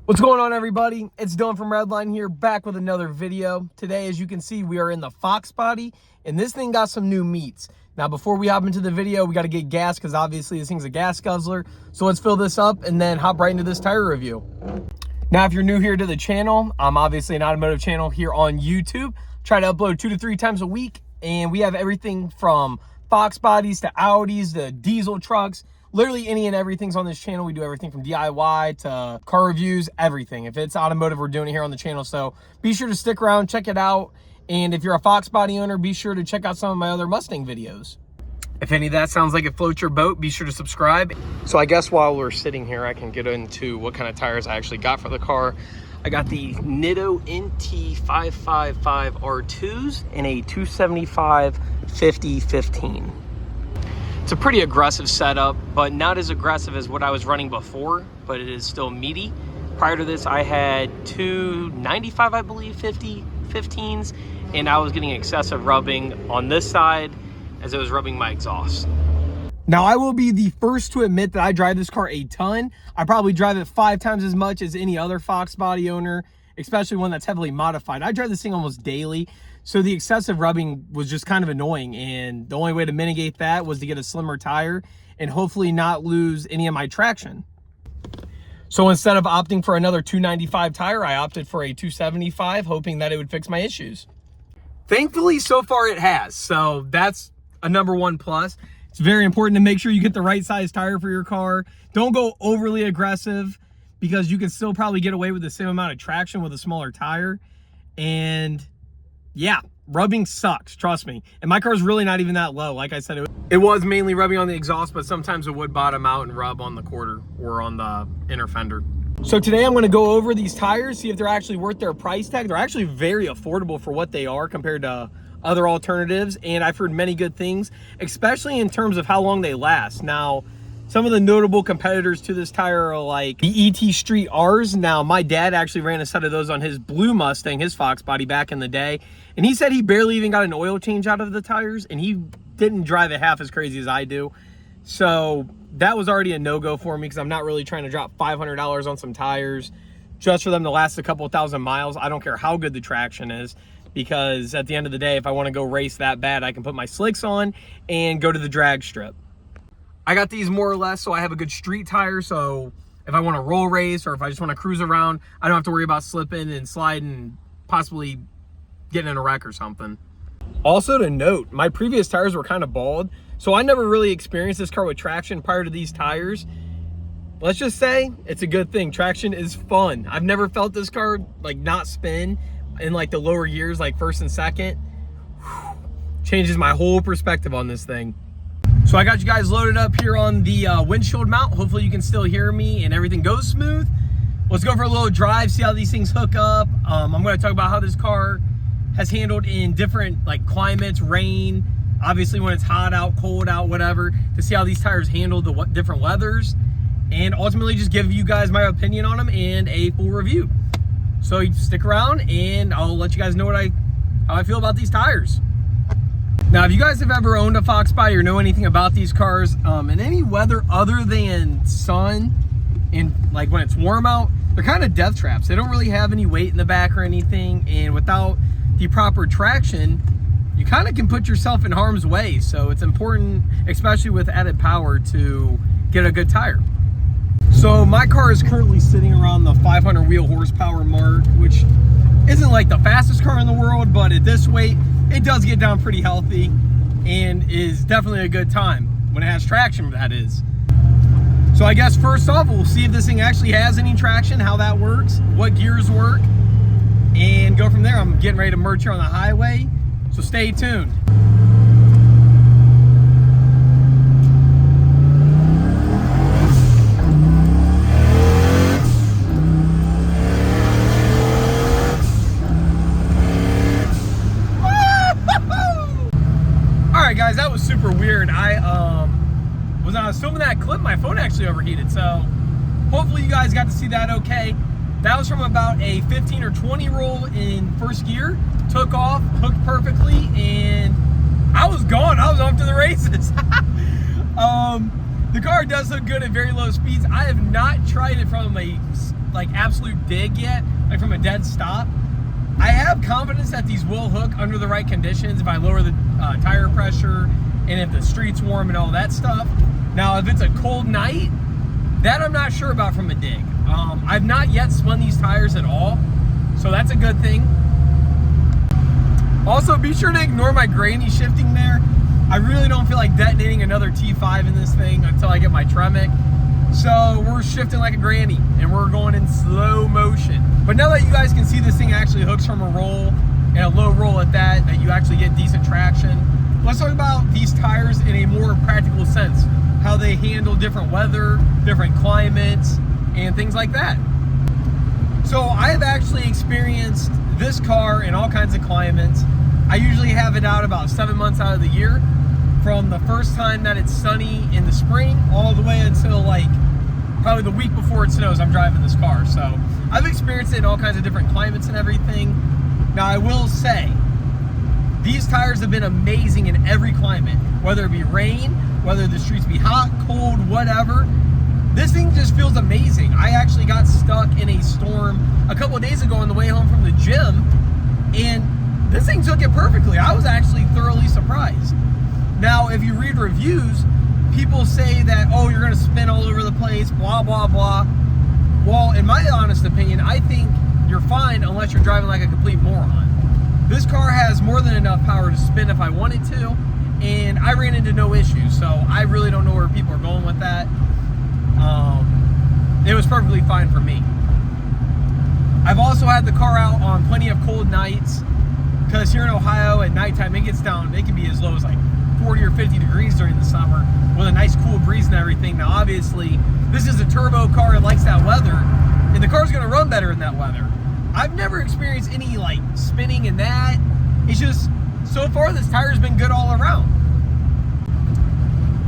What's going on, everybody? It's Dylan from Redline here, back with another video. Today, as you can see, we are in the Foxbody, and this thing got some new MEATS. Now, before we hop into the video, we got to get gas because obviously this thing's a gas guzzler. So let's fill this up and then hop right into this tire review. Now, if you're new here to the channel, I'm obviously an automotive channel here on YouTube. Try to upload 2 to 3 times a week, and we have everything from Foxbodies to Audis to diesel trucks. Literally any and everything's on this channel. We do everything from DIY to car reviews, everything. If it's automotive, we're doing it here on the channel. So be sure to stick around, check it out. And if you're a Foxbody owner, be sure to check out some of my other Mustang videos. If any of that sounds like it floats your boat, be sure to subscribe. So I guess while we're sitting here, I can get into what kind of tires I actually got for the car. I got the Nitto Nt555R2s and a 275/50/15. It's a pretty aggressive setup, but not as aggressive as what I was running before, but it is still meaty. Prior to this, I had two 95, I believe, 50/15s, and I was getting excessive rubbing on this side as it was rubbing my exhaust. Now, I will be the first to admit that I drive this car a ton. I probably drive it 5 times as much as any other Foxbody owner, especially one that's heavily modified. I drive this thing almost daily. So the excessive rubbing was just kind of annoying, and the only way to mitigate that was to get a slimmer tire and hopefully not lose any of my traction. So instead of opting for another 295 tire, I opted for a 275, hoping that it would fix my issues. Thankfully, so far it has, so that's a #1 plus. It's very important to make sure you get the right size tire for your car. Don't go overly aggressive because you can still probably get away with the same amount of traction with a smaller tire. And yeah, rubbing sucks, trust me. And my car's really not even that low. Like I said, it was mainly rubbing on the exhaust, but sometimes it would bottom out and rub on the quarter or on the inner fender. So today I'm gonna go over these tires, see if they're actually worth their price tag. They're actually very affordable for what they are compared to other alternatives. And I've heard many good things, especially in terms of how long they last. Now, some of the notable competitors to this tire are like the ET Street Rs. Now, my dad actually ran a set of those on his blue Mustang, his Foxbody, back in the day. And he said he barely even got an oil change out of the tires, and he didn't drive it half as crazy as I do. So that was already a no-go for me because I'm not really trying to drop $500 on some tires just for them to last a couple thousand miles. I don't care how good the traction is, because at the end of the day, if I want to go race that bad, I can put my slicks on and go to the drag strip. I got these more or less so I have a good street tire, so if I want to roll race or if I just want to cruise around, I don't have to worry about slipping and sliding and possibly getting in a wreck or something. Also to note, my previous tires were kind of bald, so I never really experienced this car with traction prior to these tires. Let's just say it's a good thing. Traction is fun. I've never felt this car like not spin in like the lower gears, like first and second. Changes my whole perspective on this thing. So I got you guys loaded up here on the windshield mount. Hopefully you can still hear me and everything goes smooth. Let's go for a little drive, see how these things hook up. I'm going to talk about how this car has handled in different like climates, rain, obviously when it's hot out, cold out, whatever, to see how these tires handle the different weathers, and ultimately just give you guys my opinion on them and a full review. So you stick around and I'll let you guys know how I feel about these tires. Now, if you guys have ever owned a Foxbody or know anything about these cars, in any weather other than sun and like when it's warm out, they're kind of death traps. They don't really have any weight in the back or anything, and without the proper traction, you kind of can put yourself in harm's way. So it's important, especially with added power, to get a good tire. So my car is currently sitting around the 500 wheel horsepower mark, which isn't like the fastest car in the world, but at this weight, it does get down pretty healthy and is definitely a good time when it has traction, that is. So I guess first off, we'll see if this thing actually has any traction, how that works, what gears work, and go from there. I'm getting ready to merge here on the highway, so stay tuned. Alright guys, that was super weird. I was filming that clip, my phone actually overheated, so hopefully you guys got to see that okay. That was from about a 15 or 20 roll in first gear, took off, hooked perfectly, and I was gone. I was off to the races. The car does look good at very low speeds. I have not tried it from a like absolute dig yet, like from a dead stop. I have confidence that these will hook under the right conditions if I lower the tire pressure and if the street's warm and all that stuff. Now, if it's a cold night, that I'm not sure about from a dig. I've not yet spun these tires at all, so that's a good thing. Also, be sure to ignore my granny shifting there. I really don't feel like detonating another T5 in this thing until I get my Tremec. So we're shifting like a granny and we're going in slow motion. But now that you guys can see this thing actually hooks from a roll and a low roll at that you actually get decent traction, let's talk about these tires in a more practical sense. How they handle different weather, different climates, and things like that. So I have actually experienced this car in all kinds of climates. I usually have it out about 7 months out of the year, from the first time that it's sunny in the spring all the way until like probably the week before it snows. I'm driving this car, so I've experienced it in all kinds of different climates and everything. Now I will say, these tires have been amazing in every climate, whether it be rain, whether the streets be hot, cold, whatever. This thing just feels amazing. I actually got stuck in a storm a couple of days ago on the way home from the gym, and this thing took it perfectly. I was actually thoroughly surprised. Now, if you read reviews, people say that, oh, you're gonna spin all over the place, blah, blah, blah. Well, in my honest opinion, I think you're fine unless you're driving like a complete moron. This car has more than enough power to spin if I wanted to, and I ran into no issues, so I really don't know where people are going with that. It was perfectly fine for me. I've also had the car out on plenty of cold nights, because here in Ohio at nighttime it gets down, it can be as low as like 40 or 50 degrees during the summer with a nice cool breeze and everything. Now obviously this is a turbo car, it likes that weather, and the car's gonna run better in that weather. I've never experienced any like spinning in that. It's just, so far this tire's been good all around.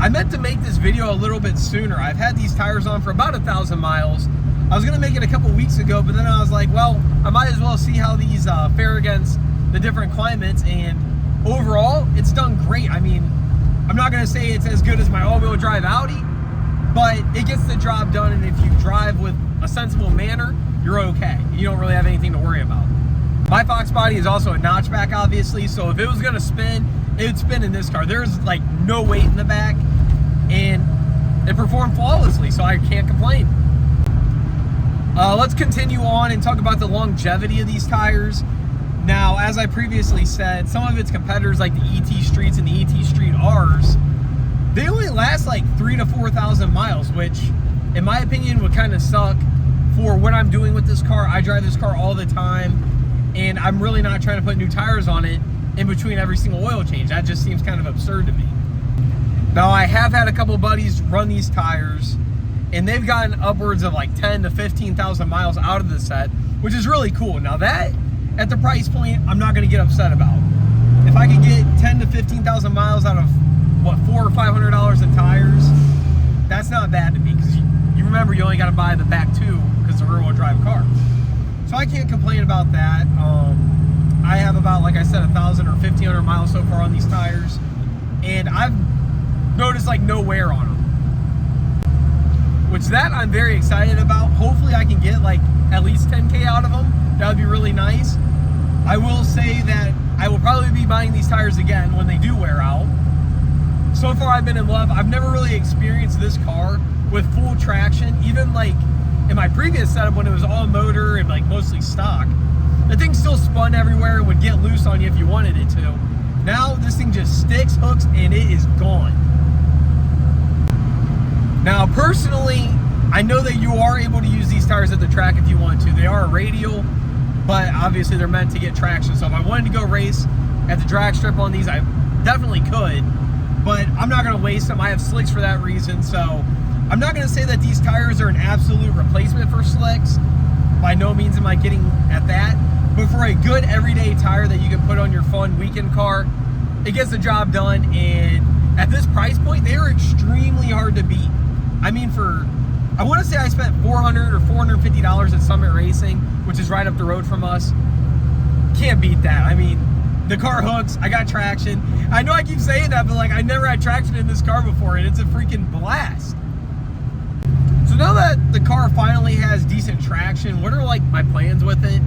I meant to make this video a little bit sooner. I've had these tires on for about 1,000 miles. I was gonna make it a couple weeks ago, but then I was like, well, I might as well see how these fare against the different climates, and overall, it's done great. I mean, I'm not gonna say it's as good as my all-wheel drive Audi, but it gets the job done, and if you drive with a sensible manner, you're okay. You don't really have anything to worry about. My Foxbody is also a notchback, obviously, so if it was gonna spin, it would spin in this car. There's like no weight in the back, and it performed flawlessly, so I can't complain. Let's continue on and talk about the longevity of these tires. Now, as I previously said, some of its competitors like the ET Streets and the ET Street Rs, they only last like 3,000 to 4,000 miles, which in my opinion would kind of suck for what I'm doing with this car. I drive this car all the time, and I'm really not trying to put new tires on it in between every single oil change. That just seems kind of absurd to me. Now, I have had a couple buddies run these tires, and they've gotten upwards of like 10 to 15,000 miles out of the set, which is really cool. Now that, at the price point, I'm not gonna get upset about. If I could get 10 to 15,000 miles out of, what, $400 or $500 in tires, that's not bad to me, because you remember you only gotta buy the back two, because the rear wheel drive car. So I can't complain about that. I have about, like I said, 1,000 or 1,500 miles so far on these tires, and I've noticed like no wear on them. Which that I'm very excited about. Hopefully I can get like at least 10K out of them. That would be really nice. I will say that I will probably be buying these tires again when they do wear out. So far I've been in love. I've never really experienced this car with full traction. Even like in my previous setup when it was all motor and like mostly stock, the thing still spun everywhere and would get loose on you if you wanted it to. Now this thing just sticks, hooks, and it is gone. Now personally, I know that you are able to use these tires at the track if you want to. They are a radial, but obviously they're meant to get traction. So if I wanted to go race at the drag strip on these, I definitely could, but I'm not gonna waste them. I have slicks for that reason. So I'm not gonna say that these tires are an absolute replacement for slicks. By no means am I getting at that, but for a good everyday tire that you can put on your fun weekend car, it gets the job done. And at this price point, they are extremely hard to beat. I mean, I want to say I spent $400 or $450 at Summit Racing, which is right up the road from us. Can't beat that. I mean, the car hooks, I got traction. I know I keep saying that, but like I never had traction in this car before, and it's a freaking blast. So now that the car finally has decent traction, what are like my plans with it?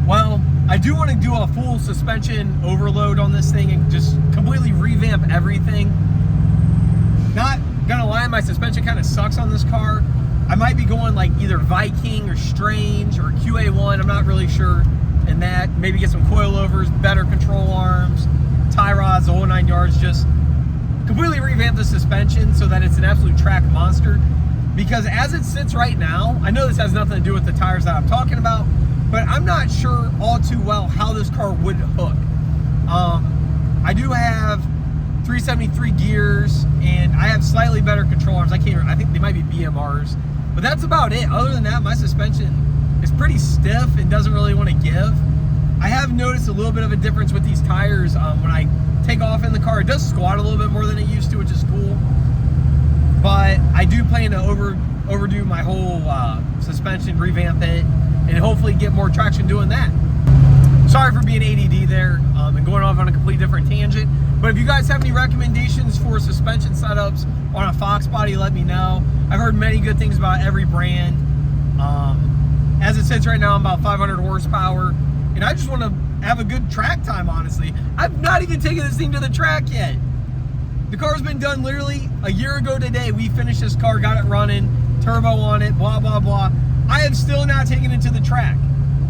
Well, I do want to do a full suspension overload on this thing and just completely revamp everything. Not gonna lie, my suspension kind of sucks on this car. I might be going like either Viking or Strange or QA1, I'm not really sure. And that, maybe get some coilovers, better control arms, tie rods, the whole 9 yards, just completely revamp the suspension so that it's an absolute track monster. Because as it sits right now, I know this has nothing to do with the tires that I'm talking about, but I'm not sure all too well how this car would hook. I do have 373 gears and I have slightly better control arms. I think they might be BMRs, but that's about it. Other than that, my suspension is pretty stiff and doesn't really want to give. I have noticed a little bit of a difference with these tires when I take off in the car. It does squat a little bit more than it used to, which is cool. But I do plan to overdo my whole suspension, revamp it, and hopefully get more traction doing that. Sorry for being ADD there and going off on a completely different tangent. But if you guys have any recommendations for suspension setups on a Foxbody, let me know. I've heard many good things about every brand. As it sits right now, I'm about 500 horsepower, and I just want to have a good track time, honestly. I've not even taken this thing to the track yet. The car's been done literally a year ago today. We finished this car, got it running, turbo on it, blah, blah, blah. I have still not taken it to the track.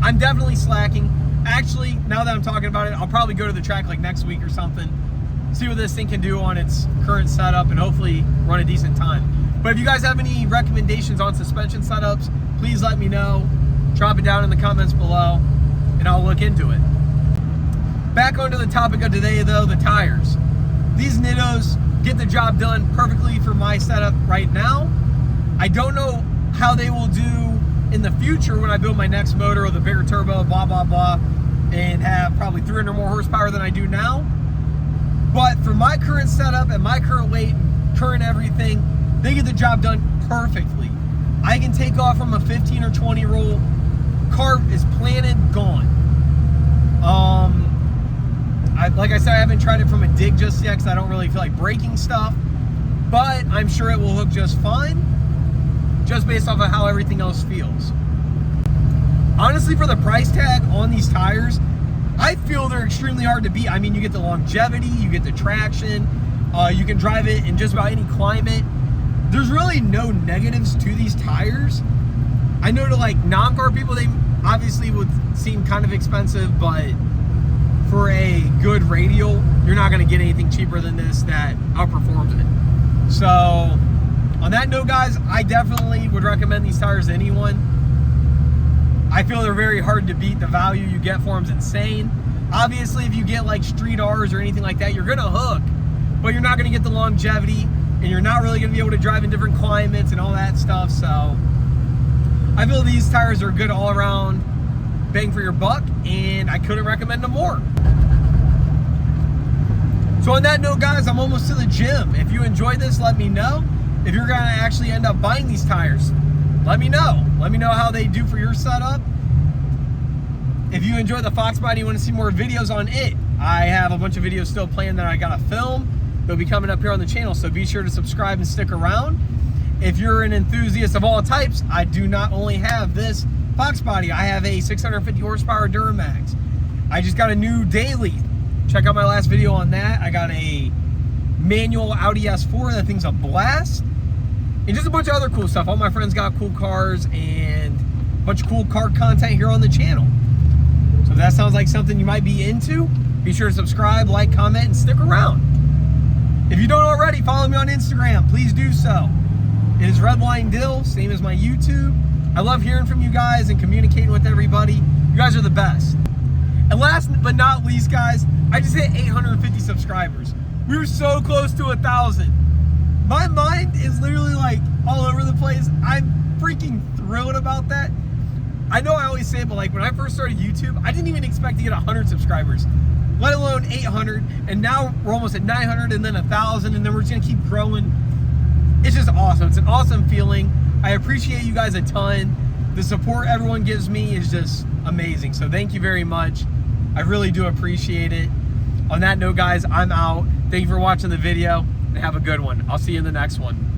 I'm definitely slacking. Actually, now that I'm talking about it, I'll probably go to the track like next week or something, see what this thing can do on its current setup, and hopefully run a decent time. But if you guys have any recommendations on suspension setups, please let me know. Drop it down in the comments below, and I'll look into it. Back onto the topic of today, though, the tires. These Nittos get the job done perfectly for my setup right now. I don't know how they will do in the future when I build my next motor with a bigger turbo, blah, blah, blah, and have probably 300 more horsepower than I do now. But for my current setup and my current weight and current everything, they get the job done perfectly. I can take off from a 15 or 20 roll. Car is planted, gone. Like I said, I haven't tried it from a dig just yet because I don't really feel like breaking stuff, but I'm sure it will hook just fine, just based off of how everything else feels. Honestly, for the price tag on these tires, I feel they're extremely hard to beat. I mean, you get the longevity, you get the traction, you can drive it in just about any climate. There's really no negatives to these tires. I know to like non-car people, they obviously would seem kind of expensive, but for a good radial, you're not going to get anything cheaper than this that outperforms it. So on that note, guys, I definitely would recommend these tires to anyone. I feel they're very hard to beat. The value you get for them is insane. Obviously, if you get like street R's or anything like that, you're going to hook, but you're not going to get the longevity, and you're not really going to be able to drive in different climates and all that stuff. So I feel these tires are good all around, bang for your buck, and I couldn't recommend them more. So on that note, guys, I'm almost to the gym. If you enjoyed this, let me know. If you're gonna actually end up buying these tires, let me know. Let me know how they do for your setup. If you enjoy the Foxbody, you want to see more videos on it, I have a bunch of videos still planned that I gotta film. They'll be coming up here on the channel, so be sure to subscribe and stick around. If you're an enthusiast of all types, I do not only have this Foxbody, I have a 650 horsepower Duramax. I just got a new daily. Check out my last video on that. I got a manual Audi S4. That thing's a blast. And just a bunch of other cool stuff. All my friends got cool cars and a bunch of cool car content here on the channel. So if that sounds like something you might be into, be sure to subscribe, like, comment, and stick around. If you don't already, follow me on Instagram. Please do so. It is Redline Dill, same as my YouTube. I love hearing from you guys and communicating with everybody. You guys are the best. And last but not least, guys, I just hit 850 subscribers. We were so close to 1,000. My mind is literally like all over the place. I'm freaking thrilled about that. I know I always say it, but like when I first started YouTube, I didn't even expect to get 100 subscribers, let alone 800. And now we're almost at 900 and then 1,000, and then we're just gonna keep growing. It's just awesome. It's an awesome feeling. I appreciate you guys a ton. The support everyone gives me is just amazing. So thank you very much. I really do appreciate it. On that note, guys, I'm out. Thank you for watching the video, and have a good one. I'll see you in the next one.